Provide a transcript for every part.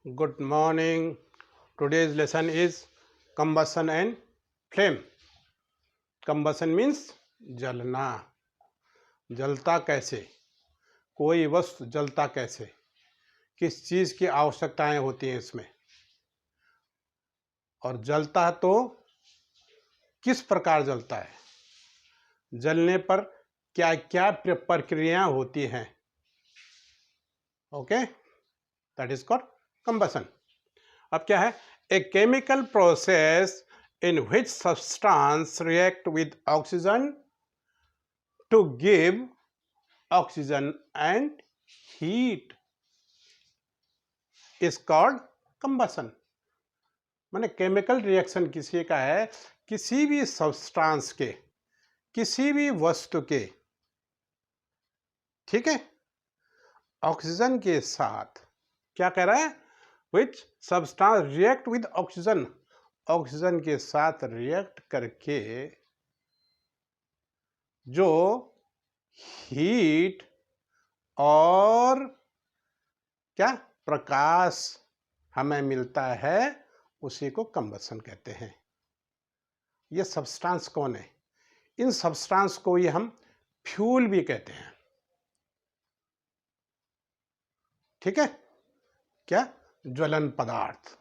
Good morning. Today's lesson is combustion and flame. Combustion means जलना. जलता कैसे, कोई वस्तु जलता कैसे, किस चीज़ की आवश्यकताएं होती हैं इसमें, और जलता तो किस प्रकार जलता है, जलने पर क्या क्या प्रक्रियाएं होती हैं. Okay, that is called combustion. अब क्या है? A chemical process in which substance react with oxygen to give oxygen and heat is called combustion. माने केमिकल रिएक्शन किसी का है, किसी भी सब्सटेंस के, किसी भी वस्तु के, ठीक है, ऑक्सीजन के साथ क्या कह रहा है? which substance react with oxygen, oxygen के साथ रिएक्ट करके जो हीट और क्या प्रकाश हमें मिलता है उसी को कंबसन कहते हैं. ये सब्सटेंस कौन है? इन सब्सटेंस को ये हम फ्यूल भी कहते हैं. ठीक है, क्या? ज्वलन पदार्थ.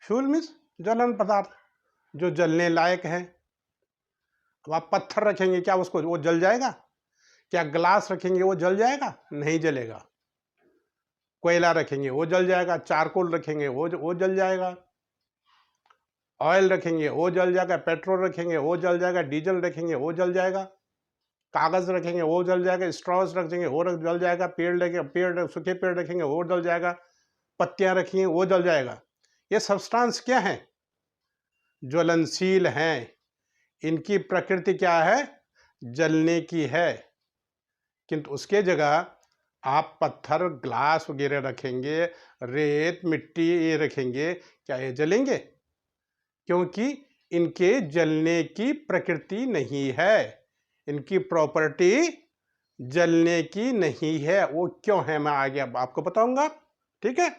फ्यूल मीन्स ज्वलन पदार्थ जो जलने लायक है. अब आप पत्थर रखेंगे, क्या उसको वो जल जाएगा? क्या ग्लास रखेंगे वो जल जाएगा? नहीं जलेगा. कोयला रखेंगे वो जल जाएगा. चारकोल रखेंगे वो जल जाएगा. ऑयल रखेंगे वो जल जाएगा. पेट्रोल रखेंगे वो जल जाएगा. डीजल रखेंगे वो जल जाएगा. कागज रखेंगे वो जल जाएगा. स्ट्रॉस रखेंगे वो जल जाएगा. पेड़ सूखे पेड़ रखेंगे वो जल जाएगा. पत्तियां रखेंगे वो जल जाएगा. ये सब्सटेंस क्या है? ज्वलनशील हैं. इनकी प्रकृति क्या है? जलने की है. किंतु उसके जगह आप पत्थर, ग्लास वगैरह रखेंगे, रेत, मिट्टी ये रखेंगे, क्या ये जलेंगे? क्योंकि इनके जलने की प्रकृति नहीं है. इनकी प्रॉपर्टी जलने की नहीं है. वो क्यों है मैं आगे अब आपको बताऊंगा. ठीक है.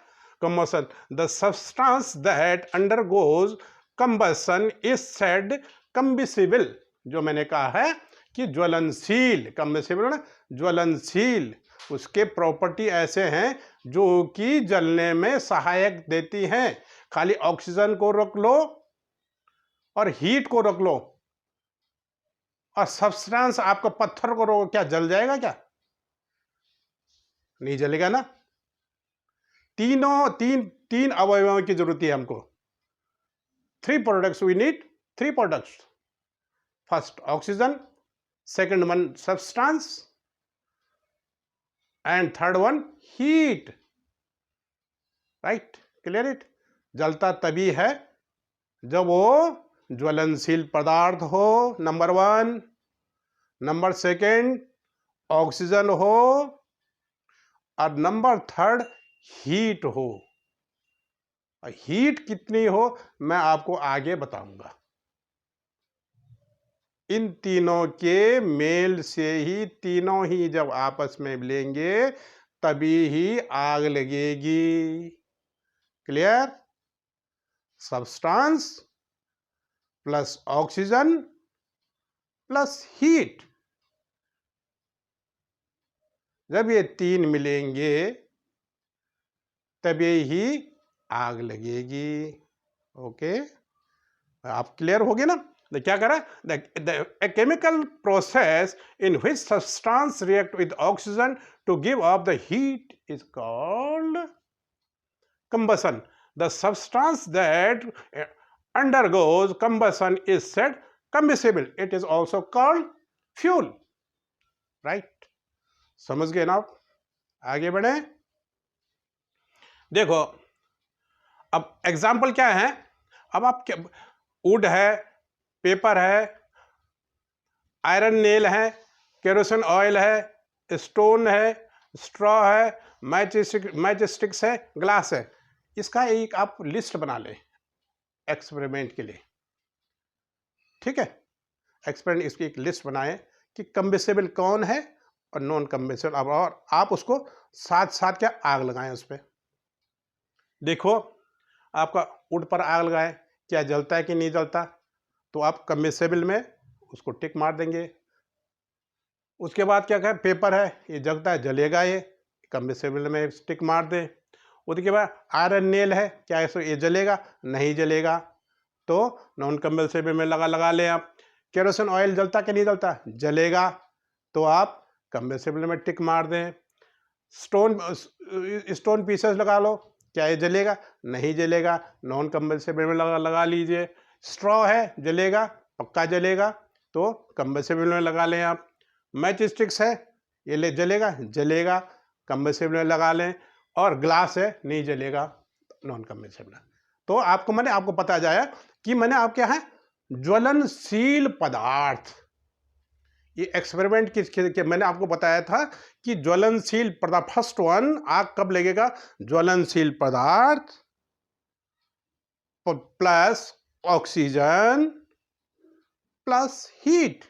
combustion, the substance that undergoes combustion is said combustible. जो मैंने कहा है कि ज्वलनशील, combustible ज्वलनशील, उसके प्रॉपर्टी ऐसे हैं जो कि जलने में सहायक देती हैं. खाली ऑक्सीजन को रख लो और हीट को रख लो और सब्सटेंस आपको पत्थर को रोको, क्या जल जाएगा? क्या नहीं जलेगा ना. तीन अवयवों की जरूरत है हमको. 3 products we need. 3 products. First oxygen, second one substance, and third one heat. Right, clear it. जलता तभी है जब वो ज्वलनशील पदार्थ हो, नंबर 1. नंबर 2 ऑक्सीजन हो, और नंबर 3 हीट हो. हीट कितनी हो मैं आपको आगे बताऊंगा. इन तीनों के मेल से ही, तीनों ही जब आपस में मिलेंगे तभी ही आग लगेगी. Clear? Substance plus oxygen plus heat, जब ये 3 मिलेंगे तभी ही आग लगेगी. ओके, आप क्लियर हो गए ना. तो क्या करा? A chemical process in which substance react with oxygen to give off the heat is called combustion. The substance that undergoes combustion is said combustible. It is also called fuel. Right? समझ गए ना आप? आगे बढ़े. देखो, अब example क्या है. अब आप वुड है, पेपर है, आयरन नेल है, केरोसिन ऑयल है, स्टोन है, स्ट्रॉ है, मैच स्टिक्स है, ग्लास है. इसका एक आप लिस्ट बना लें एक्सपेरिमेंट के लिए. ठीक है, एक्सपेरिमेंट इसकी एक लिस्ट बनाएं कि कंबस्टिबल कौन है और नॉन कंबस्टिबल, और आप उसको साथ साथ क्या आग लगाएं उस पर. देखो, आपका वुड पर आग लगाए, क्या जलता है कि नहीं जलता, तो आप कम्बेसेबल में उसको टिक मार देंगे। उसके बाद क्या कहें, पेपर है, ये जलता है, जलेगा, ये कम्बेसेबल में टिक मार दें। उसके बाद आयरन नेल है, क्या ये जलेगा, नहीं जलेगा, तो नॉन कम्बेसेबल में लगा लें आप। केरोसिन ऑयल जलता कि नहीं जलता, जलेगा, तो आप कम्बेसेबल में टिक मार दें। स्टोन पीसेस लगा लो, क्या ये जलेगा, नहीं जलेगा, नॉन कम्बेसेबल में लगा लीजिए। स्ट्रॉ है, जलेगा, पक्का जलेगा, तो कम्बेसेबल में लगा लें आप। मैच स्टिक्स है, ये ले जलेगा, जलेगा, कम्बेसेबल में लगा लें। और ग्लास है, नहीं जलेगा, नॉन कम्बेसेबल। तो आपको मैंने आपको पता जाए कि मैंने आप क्या है, ज्वलनशील पदार्थ, ये एक्सपेरिमेंट के मैंने आपको बताया था कि ज्वलनशील पदार्थ, फर्स्ट वन आग कब लगेगा, ज्वलनशील पदार्थ प्लस ऑक्सीजन प्लस हीट,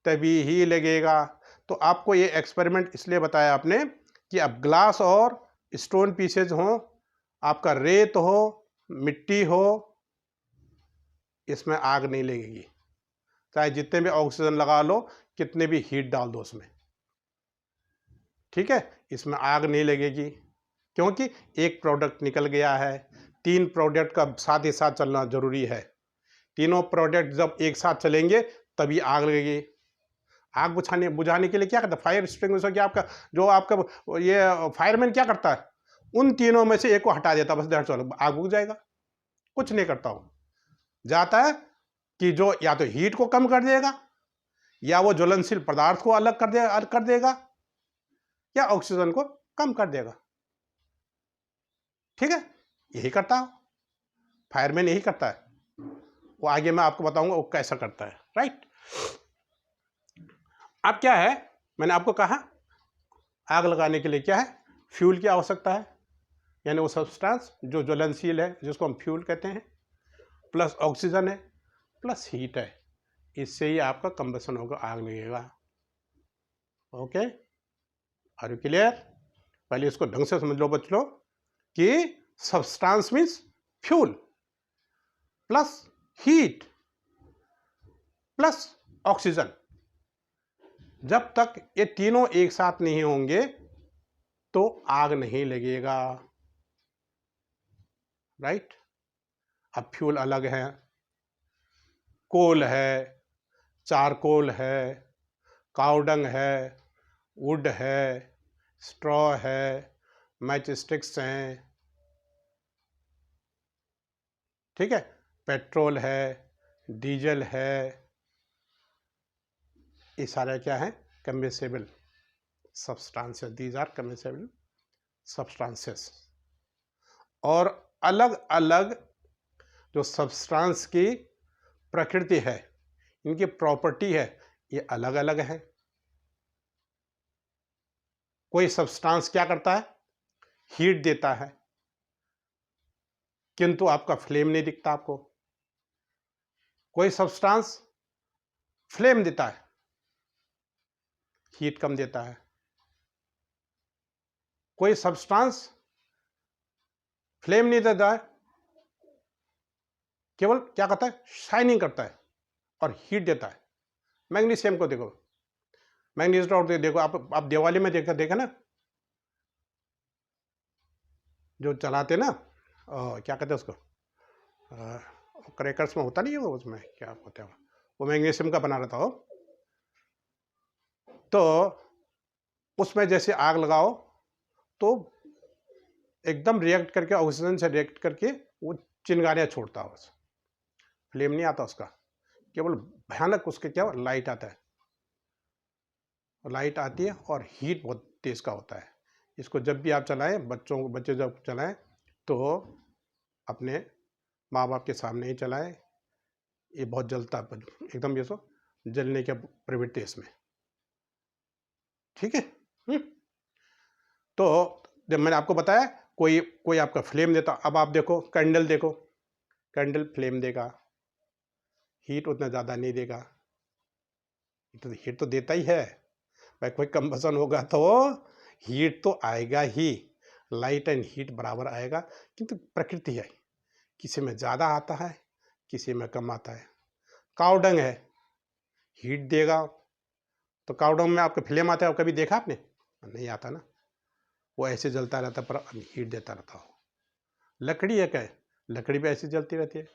तभी ही लगेगा। तो आपको ये एक्सपेरिमेंट इसलिए बताया आपने कि अब ग्लास और स्टोन पीसेज हो, आपका रेत हो, मिट्टी हो, इसमें आग नहीं लगेगी, चाहे जितने भी ऑक्सीजन लगा लो, कितने भी हीट डाल दो उसमें, ठीक है, इसमें आग नहीं लगेगी, क्योंकि एक प्रोडक्ट निकल गया है। 3 प्रोडक्ट का साथ ही साथ चलना जरूरी है। तीनों प्रोडक्ट जब एक साथ चलेंगे तभी आग लगेगी। आग बुझाने के लिए क्या करता है, फायर एक्सटिंग्विशर, क्या आपका जो आपका ये फायरमैन क्या करता है, उन तीनों में से एक को हटा देता, बस दैट्स ऑल, आग बुझ जाएगा, कुछ नहीं करता हूं। जाता है कि जो या तो हीट को कम कर देगा, या वो ज्वलनशील पदार्थ को अलग कर देगा, या ऑक्सीजन को कम कर देगा, ठीक है, यही करता है फायरमैन, यही करता है। वो आगे मैं आपको बताऊंगा वो कैसा करता है, राइट। अब क्या है, मैंने आपको कहा आग लगाने के लिए क्या है, फ्यूल की आवश्यकता है, यानी वो सब्सटेंस जो ज्वलनशील है, जिसको हम फ्यूल कहते हैं, प्लस ऑक्सीजन है, प्लस हीट है, इससे ही आपका कंबशन होगा, आग लगेगा। Okay, are you clear? पहले इसको ढंग से समझ लो बच्चों कि substance means fuel plus heat plus oxygen, जब तक ये तीनों एक साथ नहीं होंगे तो आग नहीं लगेगा, राइट। अब फ्यूल अलग है, कोल है, चारकोल है, काउडंग है, वुड है, स्ट्रॉ है, मैच स्टिक्स हैं, ठीक है, पेट्रोल है, डीजल है, ये सारे क्या है, कम्बेसेबल सब्सटेंसेस, दीज आर कम्बेसेबल सब्सटेंसेस। और अलग अलग जो सब्सटेंस की प्रकृति है, इनकी प्रॉपर्टी है, ये अलग अलग है। कोई सब्सटेंस क्या करता है, हीट देता है, किंतु आपका फ्लेम नहीं दिखता आपको। कोई सब्सटेंस फ्लेम देता है, हीट कम देता है। कोई सब्सटेंस फ्लेम नहीं देता है, केवल क्या करता है, शाइनिंग करता है और हीट देता है। मैग्नीशियम को देखो, मैग्नीज रॉड देखो, आप दिवाली में देखा ना, जो चलाते ना, क्या कहते हैं उसको, क्रैकर्स में होता नहीं है वो, उसमें क्या होता है, वो मैग्नीशियम का बना रहता हो, तो उसमें जैसे आग लगाओ तो एकदम रिएक्ट करके, ऑक्सीजन से रिएक्ट करके वो चिंगारियां छोड़ता है, बस फ्लेम नहीं आता उसका, केवल भयानक उसके क्या लाइट आता है, लाइट आती है और हीट बहुत तेज का होता है। इसको जब भी आप चलाएं, बच्चे जब चलाएं तो अपने माँ बाप के सामने ही चलाएं, ये बहुत जलता है एकदम, ये सो जलने के प्रवृत्ति इसमें, ठीक है। तो जब मैंने आपको बताया कोई कोई आपका फ्लेम देता, अब आप देखो कैंडल, देखो कैंडल फ्लेम देगा, हीट उतना ज़्यादा नहीं देगा, तो हीट तो देता ही है भाई, कोई कंबसन होगा तो हीट तो आएगा ही। लाइट एंड हीट बराबर आएगा, किंतु प्रकृति है, किसी में ज़्यादा आता है, किसी में कम आता है। कावडंग है, हीट देगा, तो कावडंग में आपका फ्लेम आता है, कभी देखा आपने? नहीं आता ना, वो ऐसे जलता रहता पर हीट देता रहता हो। लकड़ी है, क्या है, लकड़ी भी ऐसे जलती रहती है,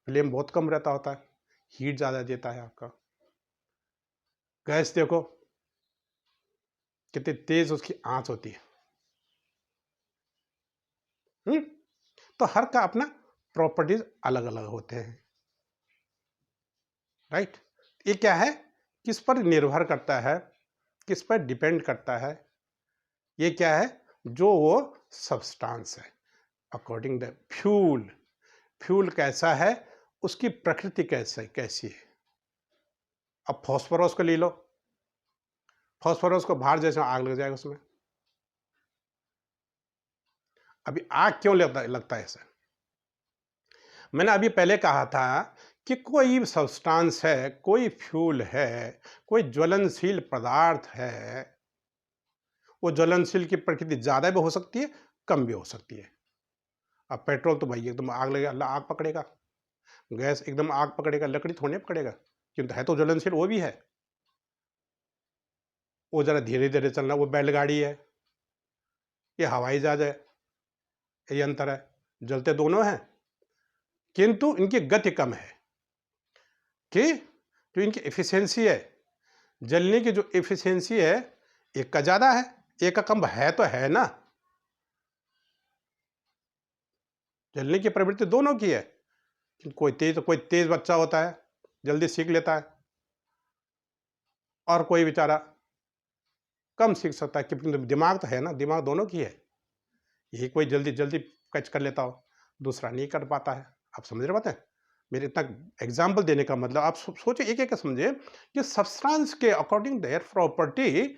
फ्लेम बहुत कम रहता होता है, हीट ज़्यादा देता है आपका। गैस देखो कितनी तेज उसकी आंच होती है। तो हर का अपना प्रॉपर्टीज अलग अलग होते हैं, राइट। ये क्या है, किस पर निर्भर करता है, किस पर डिपेंड करता है, ये क्या है, जो वो सब्सटेंस है, अकॉर्डिंग द फ्यूल। फ्यूल कैसा है, उसकी प्रकृति कैसी है। अब फॉस्फोरस को ले लो, फॉस्फोरस को बाहर जैसे आग लग जाएगा उसमें। अभी आग क्यों लगता है ऐसा? मैंने अभी पहले कहा था कि कोई सब्सटेंस है, कोई फ्यूल है, कोई ज्वलनशील पदार्थ है, वो ज्वलनशील की प्रकृति ज़्यादा भी हो सकती है, कम भी हो सकती है। अब पेट्रोल तो भाई एकदम आग लगेगा, आग पकड़ेगा, गैस एकदम आग पकड़ेगा, लकड़ी थोड़ी पकड़ेगा, क्योंकि है तो ज्वलनशील वो भी है। वो ज़रा धीरे धीरे चलना, वो बैलगाड़ी है, ये हवाई जहाज है, ये अंतर है, जलते दोनों हैं, किंतु इनकी गति कम है। कि जो इनकी एफिशिएंसी है, जलने की जो एफिशिएंसी है, एक का ज़्यादा है, एक का कम है, तो है ना, जलने की प्रवृत्ति दोनों की है। कोई तेज बच्चा होता है, जल्दी सीख लेता है, और कोई बेचारा कम सीख सकता है, क्योंकि दिमाग तो है ना, दिमाग दोनों की है। यही कोई जल्दी जल्दी कैच कर लेता हो, दूसरा नहीं कर पाता है। आप समझ रहे बात है? मेरे इतना एग्जाम्पल देने का मतलब आप सोचे, एक एक समझे कि सब्सटेंस के अकॉर्डिंग देयर प्रॉपर्टी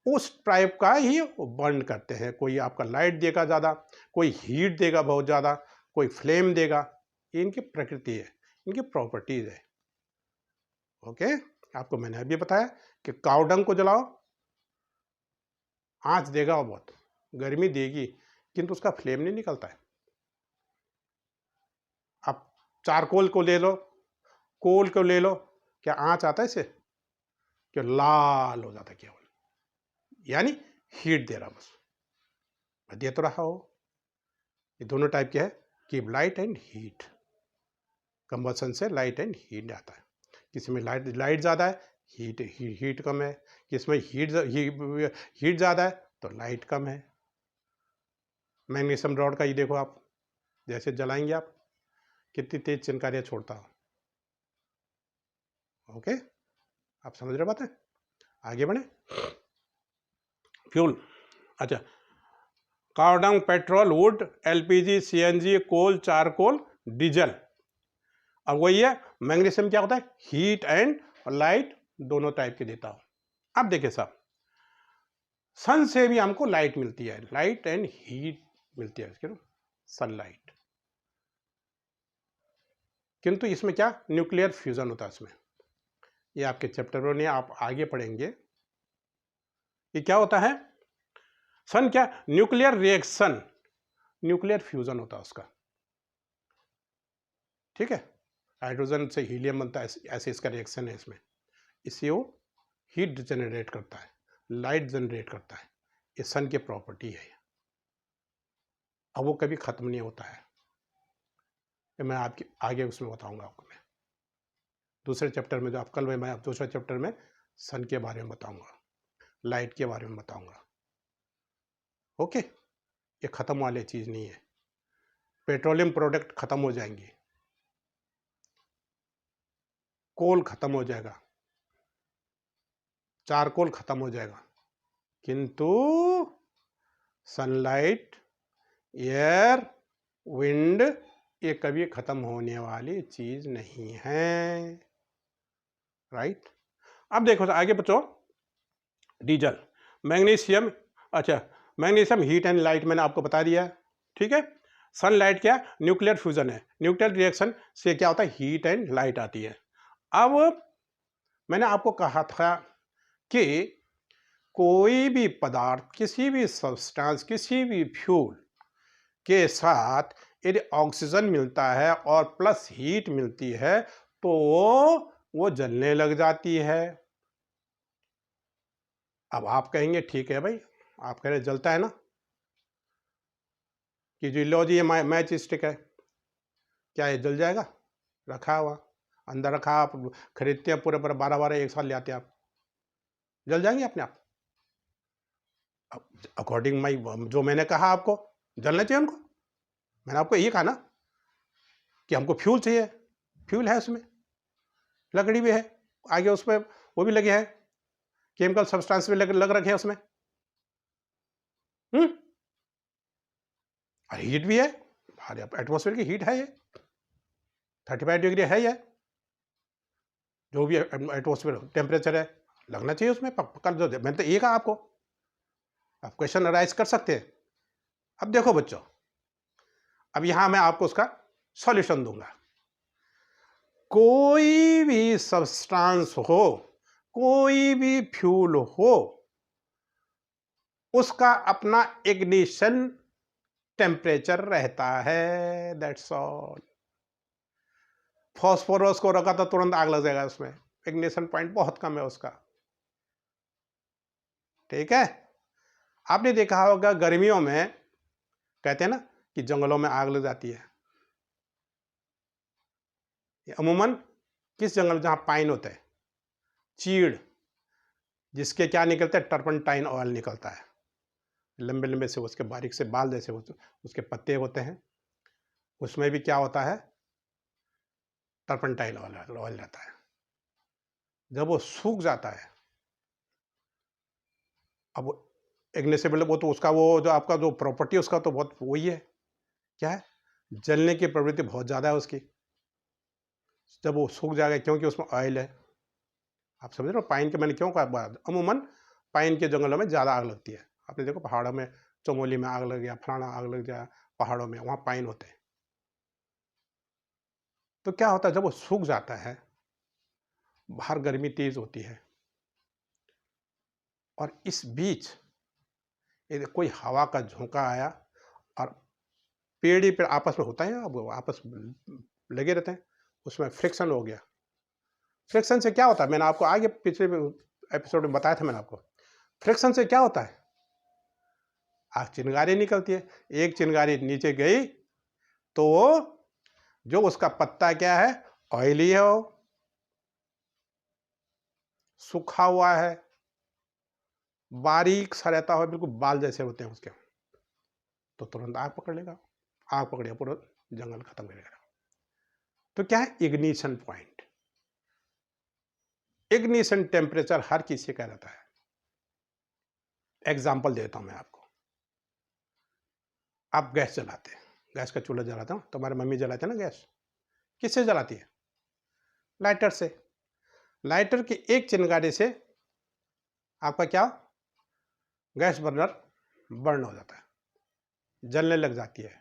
उस टाइप का ही बर्न करते हैं। कोई आपका लाइट देगा ज़्यादा, कोई हीट देगा बहुत ज़्यादा, कोई फ्लेम देगा। ये इनकी प्रकृति है, इनकी प्रॉपर्टीज है। ओके, आपको मैंने अभी बताया कि कावडंग को जलाओ, आंच देगा, वो बहुत गर्मी देगी, किंतु उसका फ्लेम नहीं निकलता है। आप चारकोल को ले लो, कोल को ले लो, क्या आंच आता है इससे? क्या लाल हो जाता है केवल, यानी हीट दे रहा, बस दे तो रहा हो। ये दोनों टाइप के है कि लाइट एंड हीट, कंबसन से लाइट एंड हीट आता है। किसी में लाइट ज़्यादा है, हीट कम है, किसी में हीट ज़्यादा है तो लाइट कम है। मैग्नीशियम रॉड का ये देखो आप, जैसे जलाएंगे आप, कितनी तेज चिनकारियाँ छोड़ता हो। ओके, आप समझ रहे बात है? आगे बढ़े। फ्यूल, अच्छा, cow dung, petrol, wood, LPG, CNG, coal, charcoal, diesel. अब वही है, मैग्नीशियम क्या होता है, हीट एंड लाइट दोनों टाइप के देता हूं। अब देखिए साहब, सन से भी हमको लाइट मिलती है, लाइट एंड हीट मिलती है, सनलाइट। किंतु इसमें क्या, न्यूक्लियर फ्यूजन होता है इसमें। ये आपके चैप्टर में आप आगे पढ़ेंगे। ये क्या होता है, सन क्या, न्यूक्लियर रिएक्शन, न्यूक्लियर फ्यूजन होता है उसका, ठीक है। हाइड्रोजन से हीलियम बनता है, ऐसे इसका रिएक्शन है इसमें। इससे वो हीट जनरेट करता है, लाइट जनरेट करता है। ये सन की प्रॉपर्टी है। अब वो कभी खत्म नहीं होता है, मैं आपके आगे उसमें बताऊंगा आपको। मैं दूसरे चैप्टर में, जो आप कल में, मैं दूसरे चैप्टर में सन के बारे में बताऊंगा, लाइट के बारे में बताऊंगा। ओके, ये खत्म वाली चीज़ नहीं है। पेट्रोलियम प्रोडक्ट खत्म हो जाएंगे, कोल खत्म हो जाएगा, चारकोल खत्म हो जाएगा, किंतु सनलाइट, एयर, विंड, ये कभी खत्म होने वाली चीज नहीं है, राइट। अब देखो आगे बच्चों, डीजल, मैग्नीशियम, अच्छा, मैग्नीशियम हीट एंड लाइट मैंने आपको बता दिया, ठीक है। सनलाइट क्या, न्यूक्लियर फ्यूजन है, न्यूक्लियर रिएक्शन से क्या होता है, हीट एंड लाइट आती है। अब मैंने आपको कहा था कि कोई भी पदार्थ, किसी भी सब्सटेंस, किसी भी फ्यूल के साथ यदि ऑक्सीजन मिलता है और प्लस हीट मिलती है तो वो जलने लग जाती है। अब आप कहेंगे ठीक है भाई, आप कह रहे जलता है ना, कि जो लो जी ये मैच स्टिक है, क्या ये जल जाएगा? रखा हुआ अंदर रखा, आप खरीदते हैं पूरे पूरे 12 एक साल ले आते हैं, आप जल जाएंगे अपने आप। अकॉर्डिंग माई, जो मैंने कहा आपको जलना चाहिए उनको, मैंने आपको ये कहा ना कि हमको फ्यूल चाहिए, फ्यूल है उसमें, लकड़ी भी है, आगे उस पर वो भी लगे है, केमिकल सब्सटेंस भी लग रखे हैं उसमें, और हीट भी है, एटमॉस्फेयर की हीट है, ये 35 डिग्री है, ये जो भी एटमॉस्फेयर टेम्परेचर है, लगना चाहिए उसमें। कल जो मैंने तो ये कहा आपको, आप क्वेश्चन अराइज कर सकते हैं। अब देखो बच्चों, अब यहां मैं आपको उसका सॉल्यूशन दूंगा। कोई भी सब्सटेंस हो, कोई भी फ्यूल हो, उसका अपना इग्निशन टेम्परेचर रहता है, दैट्स ऑल। फॉस्फोरस को रखा तो तुरंत आग लग जाएगा उसमें, इग्निशन पॉइंट बहुत कम है उसका, ठीक है। आपने देखा होगा गर्मियों में कहते हैं ना कि जंगलों में आग लग जाती है, अमूमन किस जंगल, जहां पाइन होता है, चीड़, जिसके क्या निकलता है, टर्पनटाइन ऑयल निकलता है, लंबे लंबे से उसके बारीक से बाल जैसे उसके पत्ते होते हैं, उसमें भी क्या होता है, टर्पनटाइन ऑयल रहता है। जब वो सूख जाता है, अब इग्निसेबल, वो तो उसका, वो जो आपका जो प्रॉपर्टी उसका तो बहुत वही है, क्या है, जलने की प्रवृत्ति बहुत ज़्यादा है उसकी, जब वो सूख जाएगा, क्योंकि उसमें ऑयल है। आप समझ रहे हो, पाइन के मैंने क्यों कहा, अमूमन पाइन के जंगलों में ज़्यादा आग लगती है। आपने देखो पहाड़ों में, चमोली में आग लग गया, फलाना आग लग गया, पहाड़ों में वहाँ पाइन होते हैं। तो क्या होता है, जब वो सूख जाता है, बाहर गर्मी तेज होती है, और इस बीच यदि कोई हवा का झोंका आया, और पेड़ ही पेड़ आपस में होता है, अब आपस में लगे रहते हैं, उसमें फ्रिक्शन हो गया। फ्रिक्शन से क्या होता है, मैंने आपको आगे पिछले एपिसोड में बताया था, मैंने आपको, फ्रिक्शन से क्या होता है, आग चिंगारी निकलती है। एक चिंगारी नीचे गई तो जो उसका पत्ता क्या है, ऑयली है, वो सूखा हुआ है, बारीक सा रहता है, बिल्कुल बाल जैसे होते हैं उसके, तो तुरंत आग पकड़ लेगा, आग पकड़ेगा, पूरा जंगल खत्म करेगा। तो क्या है, इग्निशन पॉइंट, इग्निशन टेम्परेचर हर किसी का रहता है। एग्जाम्पल देता हूं मैं आपको, आप गैस जलाते हैं, गैस का चूल्हा जलाते हो, तुम्हारी मम्मी जलाते हैं ना गैस, किससे जलाती है, लाइटर से। लाइटर की एक चिंगारी से आपका क्या, गैस बर्नर बर्न हो जाता है, जलने लग जाती है।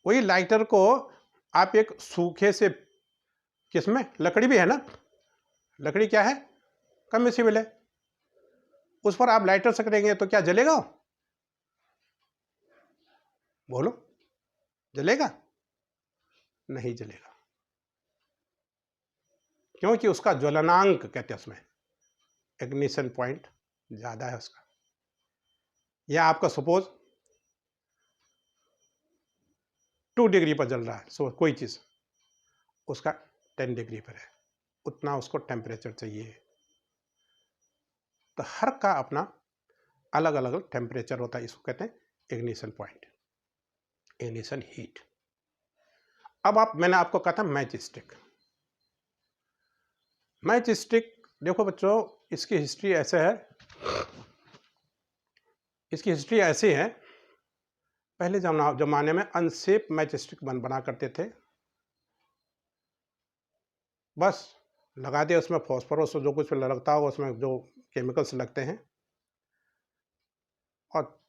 वही लाइटर को आप एक सूखे से, किसमें, लकड़ी भी है ना, लकड़ी क्या है, कम्बेसिबल है, उस पर आप लाइटर से करेंगे तो क्या जलेगा, बोलो, जलेगा, नहीं जलेगा, क्योंकि उसका ज्वलनांक कहते हैं, उसमें इग्निशन पॉइंट ज्यादा है उसका। या आपका सपोज 2 डिग्री पर जल रहा है, सो कोई चीज, उसका 10 डिग्री पर है, उतना उसको टेम्परेचर चाहिए। तो हर का अपना अलग अलग टेम्परेचर होता है, इसको कहते हैं इग्निशन पॉइंट, इग्निशन हीट। अब मैंने आपको कहा था मैच स्टिक, मैच स्टिक देखो बच्चों, इसकी हिस्ट्री ऐसे है, इसकी हिस्ट्री ऐसी है, पहले जमाने में अनसेप मैच स्टिक बना करते थे, बस लगा दिया, उसमें फॉस्फोरस जो कुछ लगता होगा, उसमें जो केमिकल्स लगते हैं, और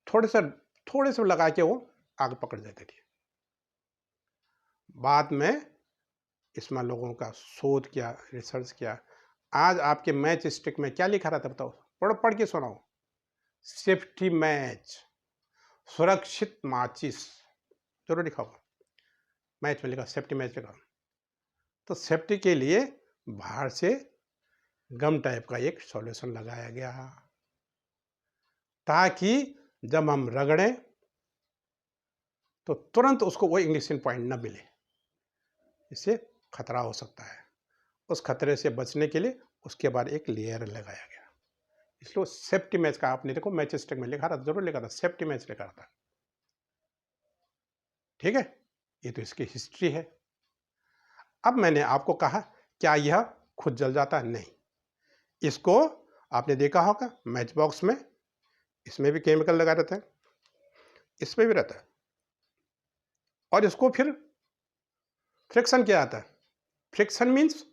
थोड़े से लगा के वो आग पकड़ जाती थी। बाद में इसमें लोगों का शोध किया, रिसर्च किया, आज आपके मैच स्टिक में क्या लिखा रहता है बताओ, पढ़ो, पढ़ के सुनाओ। सेफ्टी मैच, सुरक्षित माचिस, जरूर लिखा होगा, मैच में लिखा, सेफ्टी मैच लिखा। तो सेफ्टी के लिए बाहर से गम टाइप का एक सॉल्यूशन लगाया गया, ताकि जब हम रगड़ें तो तुरंत उसको वो इग्निशन पॉइंट न मिले, इससे खतरा हो सकता है। उस खतरे से बचने के लिए उसके बाद एक लेयर लगाया गया, इसलिए सेफ्टी मैच का, आपने देखो मैच स्टिक में लिखा था, जरूर लिखा था, सेफ्टी मैच लिखा था। ठीक है, ये तो इसकी हिस्ट्री है। अब मैंने आपको कहा, क्या यह खुद जल जाता है? नहीं, इसको आपने देखा होगा मैच बॉक्स में, इसमें भी केमिकल लगा रहता है, इसमें भी रहता है, और इसको फिर फ्रिक्शन किया जाता है। फ्रिक्शन मीन्स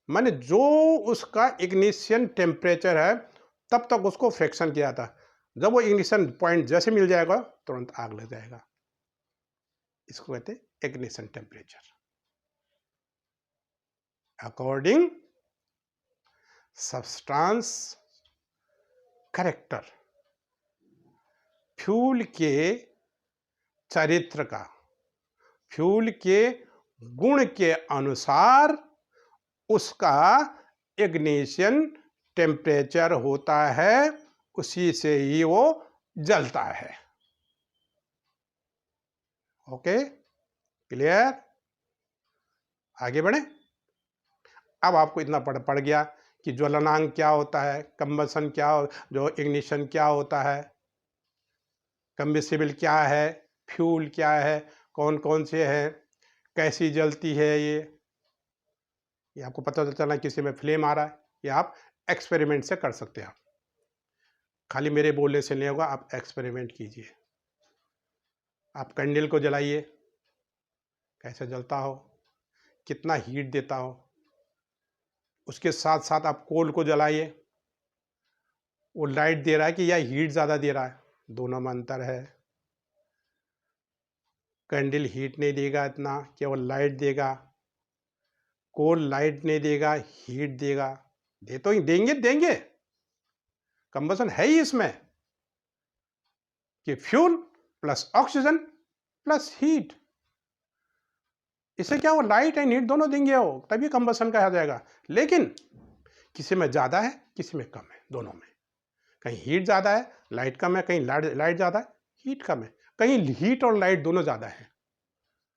माने जो उसका इग्निशन टेम्परेचर है तब तक उसको फ्रिक्शन किया जाता है। जब वो इग्निशन पॉइंट जैसे मिल जाएगा तुरंत आग लग जाएगा, इसको कहते हैं ignition temperature. According substance character, fuel के चरित्र का, फ्यूल के गुण के अनुसार उसका इग्निशन टेम्परेचर होता है, उसी से ही वो जलता है। Okay, clear? आगे बढ़े। अब आपको इतना पढ़ गया कि ज्वलनांक क्या होता है, कंबसन क्या, जो इग्निशन क्या होता है, कंबिसिबल क्या है, फ्यूल क्या है, कौन कौन से हैं, कैसी जलती है, ये आपको पता चला। किसी में फ्लेम आ रहा है, ये आप एक्सपेरिमेंट से कर सकते हैं। आप खाली मेरे बोलने से नहीं होगा, आप एक्सपेरिमेंट कीजिए। आप कैंडल को जलाइए, कैसे जलता हो, कितना हीट देता हो, उसके साथ साथ आप कोल को जलाइए, वो लाइट दे रहा है कि या हीट ज़्यादा दे रहा है, दोनों में अंतर है। कैंडल हीट नहीं देगा इतना, केवल लाइट देगा। कोल लाइट नहीं देगा, हीट देगा। दे तो देंगे, कंबसन है ही इसमें कि fuel plus oxygen plus heat, इससे क्या वो लाइट एंड हीट दोनों देंगे, हो तभी कंबसन कहा जाएगा। लेकिन किसी में ज़्यादा है, किसी में कम है, दोनों में। कहीं हीट ज़्यादा है, लाइट कम है, कहीं लाइट ज़्यादा है, हीट कम है, कहीं हीट और लाइट दोनों ज़्यादा है,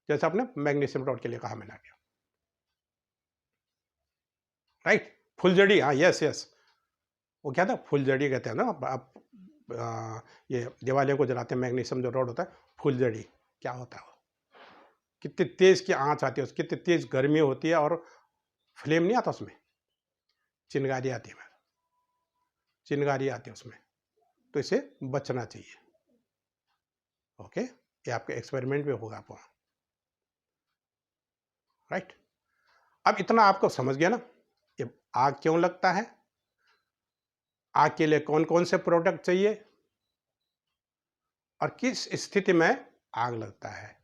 जैसे आपने मैग्नीशियम रॉड के लिए कहा मैंने अभी। राइट, फुलझड़ी, हाँ, यस यस, वो क्या था, फुलझड़ी कहते हैं ना आप। ये दिवालियों को जलाते हैं, मैग्नीशियम जो रॉड होता है, फुलझड़ी क्या होता है, कितनी तेज की आंच आती है, कितनी तेज गर्मी होती है, और फ्लेम नहीं आता उसमें, चिंगारी आती है, चिंगारी आती है उसमें, तो इसे बचना चाहिए। ओके, ये आपके एक्सपेरिमेंट में होगा आपको। राइट, अब इतना आपको समझ गया ना, ये आग क्यों लगता है, आग के लिए कौन कौन से प्रोडक्ट चाहिए, और किस स्थिति में आग लगता है,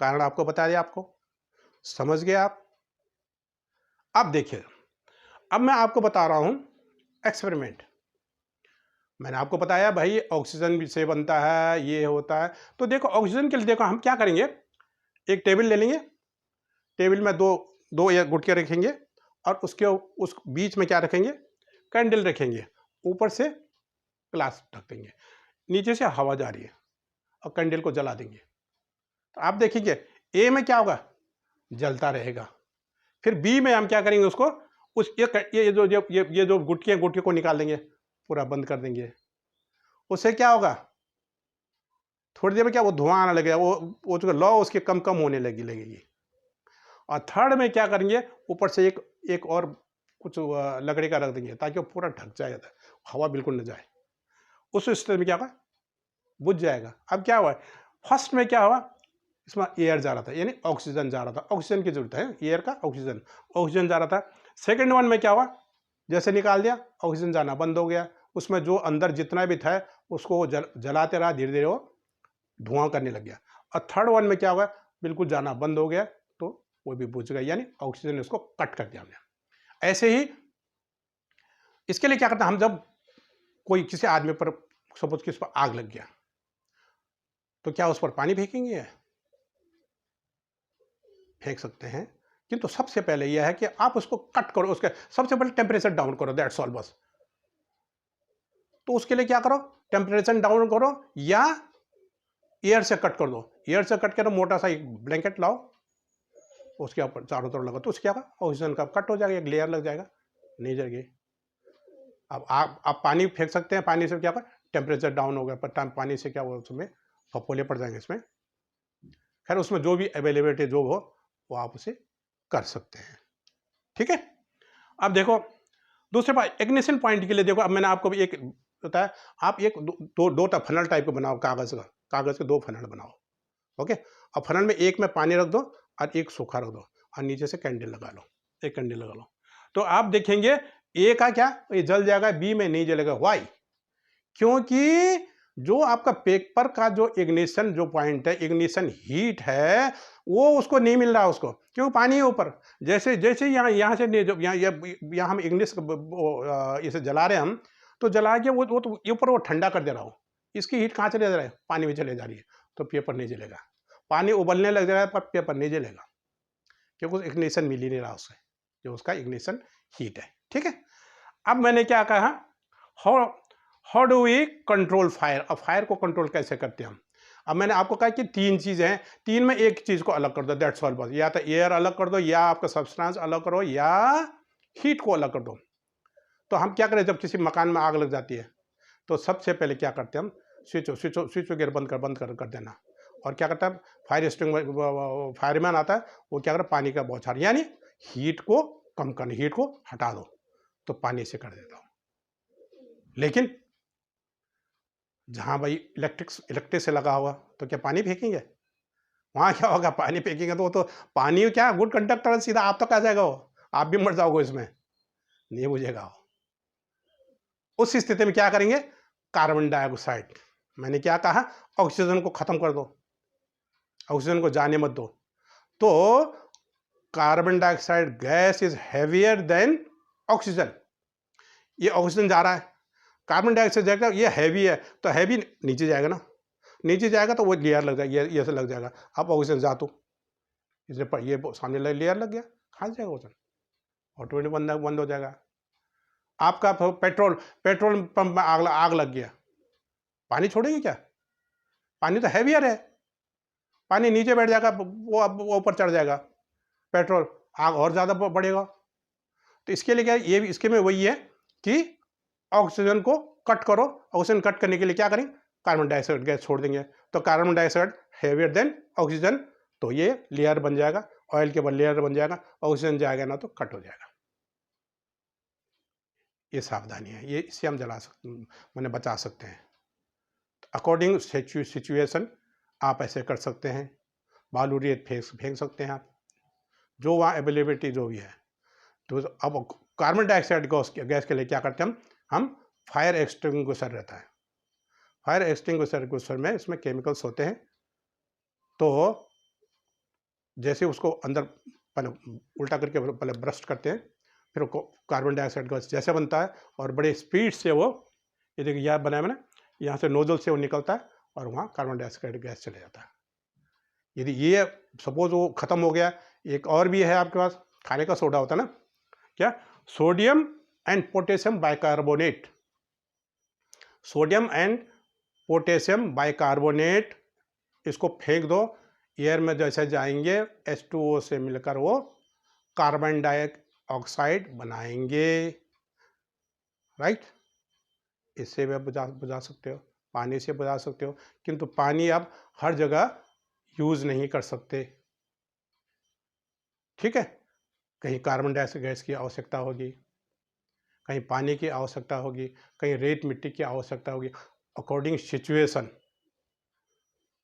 कारण आपको बता दिया, आपको समझ गए आप। अब देखिए, अब मैं आपको बता रहा हूं एक्सपेरिमेंट। मैंने आपको बताया भाई ऑक्सीजन से बनता है, ये होता है। तो देखो ऑक्सीजन के लिए देखो हम क्या करेंगे, एक टेबल ले लेंगे, टेबल में दो या गुटके रखेंगे, और उसके उस बीच में क्या रखेंगे, कैंडल रखेंगे, ऊपर से ग्लास ढक देंगे, नीचे से हवा जा रही है, और कैंडल को जला देंगे। तो आप देखेंगे ए में क्या होगा, जलता रहेगा। फिर बी में हम क्या करेंगे, उसको उस ये जो गुटके को निकाल देंगे, पूरा बंद कर देंगे। उससे क्या होगा, थोड़ी देर में क्या वो धुआं आने लगेगा, वो जो लौ उसके कम कम होने लगेगी। और थर्ड में क्या करेंगे, ऊपर से एक और कुछ लकड़ी का रख देंगे, ताकि वो पूरा ढक जाए, हवा बिल्कुल न जाए। उस स्थिति में क्या होगा, बुझ जाएगा। अब क्या हुआ, फर्स्ट में क्या हुआ, इसमें एयर जा रहा था, यानी ऑक्सीजन जा रहा था, ऑक्सीजन की जरूरत है एयर का, ऑक्सीजन जा रहा था। सेकेंड वन में क्या हुआ, जैसे निकाल दिया, ऑक्सीजन जाना बंद हो गया, उसमें जो अंदर जितना भी था उसको जलाते रहा, धीरे धीरे वो धुआं करने लग गया। और थर्ड वन में क्या हुआ, बिल्कुल जाना बंद हो गया, तो वो भी बुझ गया, यानी ऑक्सीजन ने उसको कट कर दिया हमने। ऐसे ही इसके लिए क्या करते हैं हम, जब कोई किसी आदमी पर सपोज कि उस पर आग लग गया, तो क्या उस पर पानी फेंकेंगे? फेंक सकते हैं, किंतु सबसे पहले यह है कि आप उसको कट करो, उसके सबसे पहले टेम्परेचर डाउन करो, दैट्स ऑल बस। तो उसके लिए क्या करो, टेम्परेचर डाउन करो या एयर से कट कर दो। एयर से कट करो, मोटा सा एक ब्लैंकेट लाओ, उसके ऊपर चारों तरफ लगा, तो उसके क्या ऑक्सीजन का कट हो जाएगा, एक लेयर लग जाएगा, नहीं जलेगी। अब आप पानी फेंक सकते हैं, पानी से क्या होगा, टेम्परेचर डाउन हो गया, पर पानी से क्या हुआ, उसमें फफोले पड़ जाएंगे इसमें। खैर उसमें जो भी अवेलेबिलिटी जो हो वो आप उसे कर सकते हैं, ठीक है। अब देखो दूसरे बात, इग्निशन पॉइंट के लिए देखो, अब मैंने आपको भी एक बताया, आप एक दो फनल टाइप का बनाओ, कागज के 2 फनल बनाओ, ओके। अब फनल में एक में पानी रख दो और एक सूखा रख दो और नीचे से कैंडल लगा लो, एक कैंडल लगा लो, तो आप देखेंगे ए का क्या, ये जल जाएगा, बी में नहीं जलेगा। व्हाई? क्योंकि जो आपका पेपर का जो इग्निशन जो पॉइंट है, इग्निशन हीट है, वो उसको नहीं मिल रहा उसको, क्यों, पानी है ऊपर। जैसे जैसे यहाँ से जब यहाँ हम इग्निश इसे जला रहे हैं हम, तो जला के वो तो ऊपर वो ठंडा कर दे रहा हो, इसकी हीट कहाँ चले जा रहा है, पानी में चले जा रही है, तो पेपर नहीं जलेगा। पानी उबलने लग जाएगा पर पेपर नहीं जलेगा, क्योंकि इग्निशन मिल ही नहीं रहा उससे, जो उसका इग्निशन हीट है, ठीक है। अब मैंने क्या कहा, how do we control fire. अब फायर को कंट्रोल कैसे करते हैं हम। अब मैंने आपको कहा कि 3 चीजें हैं, 3 में एक चीज को अलग कर दो, दैट्स ऑल बस। या तो एयर अलग कर दो, या आपका सब्सटेंस अलग करो, या हीट को अलग कर दो। तो हम क्या करें, जब किसी मकान में आग लग जाती है तो सबसे पहले क्या करते हैं हम, स्विच वगैरह बंद कर देना। और क्या करता है, फायरमैन आता है, वो क्या करता है, पानी का बौछार, यानी हीट को कम करना, हीट को हटा दो, तो पानी से कर देता हूं। लेकिन जहां भाई इलेक्ट्रिक से लगा हुआ, तो क्या पानी फेंकेंगे, वहां क्या होगा, पानी फेंकेंगे तो वो तो पानी क्या गुड कंडक्टर है, सीधा आप तक आ जाएगा, वो आप भी मर जाओगे, इसमें नहीं बुझेगा वो। उस स्थिति में क्या करेंगे, कार्बन डाइऑक्साइड, मैंने क्या कहा, ऑक्सीजन को खत्म कर दो, ऑक्सीजन को जाने मत दो। तो carbon dioxide gas is heavier than oxygen. ये ऑक्सीजन जा रहा है, कार्बन डाइऑक्साइड जाएगा, ये हैवी है, तो हैवी नीचे जाएगा ना, नीचे जाएगा तो वो लेयर लग जाएगा, ये से लग जाएगा। अब ऑक्सीजन जा, तो इसलिए ये सामने लेयर लग गया, कहाँ जाएगा ऑक्सीजन, ऑटोमेटिक बंद हो जाएगा। आपका पेट्रोल पंप में आग लग गया, पानी छोड़ेगी क्या, पानी तो हैवियर है, पानी नीचे बैठ जाएगा, वो ऊपर चढ़ जाएगा, पेट्रोल, आग और ज़्यादा बढ़ेगा। तो इसके लिए क्या, ये भी इसके में वही है कि ऑक्सीजन को कट करो। ऑक्सीजन कट करने के लिए क्या करें, कार्बन डाइऑक्साइड गैस छोड़ देंगे, तो carbon dioxide heavier than oxygen, तो ये लेयर बन जाएगा, ऑयल के ऊपर लेयर बन जाएगा, ऑक्सीजन जाएगा ना तो कट हो जाएगा। ये सावधानी है, ये इससे हम जला सकते, मैंने बचा सकते हैं। अकॉर्डिंग सिचुएशन आप ऐसे कर सकते हैं, बालू रेत फेंक सकते हैं आप, जो वहाँ अवेलेबिलिटी जो भी है। तो अब कार्बन डाइऑक्साइड गैस के लिए क्या करते हैं हम फायर एक्सटिंग्विशर रहता है, फायर एक्सटिंग्विशर में इसमें केमिकल्स होते हैं। तो जैसे उसको अंदर पहले उल्टा करके पहले ब्रस्ट करते हैं, फिर कार्बन डाइऑक्साइड गैस जैसे बनता है और बड़े स्पीड से वो, ये देखिए यह बनाया मैंने, यहाँ से नोजल से वो निकलता है और वहाँ कार्बन डाइऑक्साइड गैस चले जाता है। यदि ये सपोज वो खत्म हो गया, एक और भी है आपके पास, खाने का सोडा होता है ना, क्या, sodium and potassium bicarbonate, sodium and potassium bicarbonate, इसको फेंक दो, एयर में जैसे जाएंगे H2O से मिलकर वो कार्बन डाइऑक्साइड बनाएंगे, राइट। इससे भी आप बुझा सकते हो, पानी से बुझा सकते हो, किंतु पानी आप हर जगह यूज नहीं कर सकते, ठीक है। कहीं कार्बन डाइऑक्साइड गैस की आवश्यकता होगी, कहीं पानी की आवश्यकता होगी, कहीं रेत मिट्टी की आवश्यकता होगी, अकॉर्डिंग सिचुएशन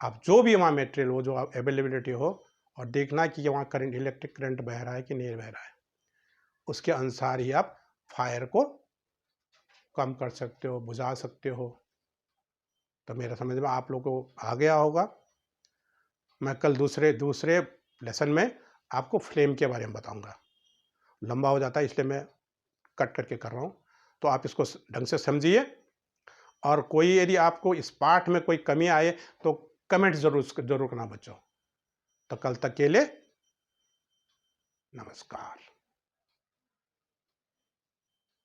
आप जो भी वहाँ मटेरियल हो, जो अवेलेबिलिटी हो, और देखना कि वहाँ करंट, इलेक्ट्रिक करंट बह रहा है कि नहीं बह रहा है, उसके अनुसार ही आप फायर को कम कर सकते हो, बुझा सकते हो। तो मेरा समझ में आप लोगों को आ गया होगा। मैं कल दूसरे लेसन में आपको फ्लेम के बारे में बताऊंगा, लंबा हो जाता है इसलिए मैं कट करके कर रहा हूँ, तो आप इसको ढंग से समझिए और कोई यदि आपको इस पाठ में कोई कमी आए तो कमेंट जरूर करना बच्चों। तो कल तक के लिए नमस्कार।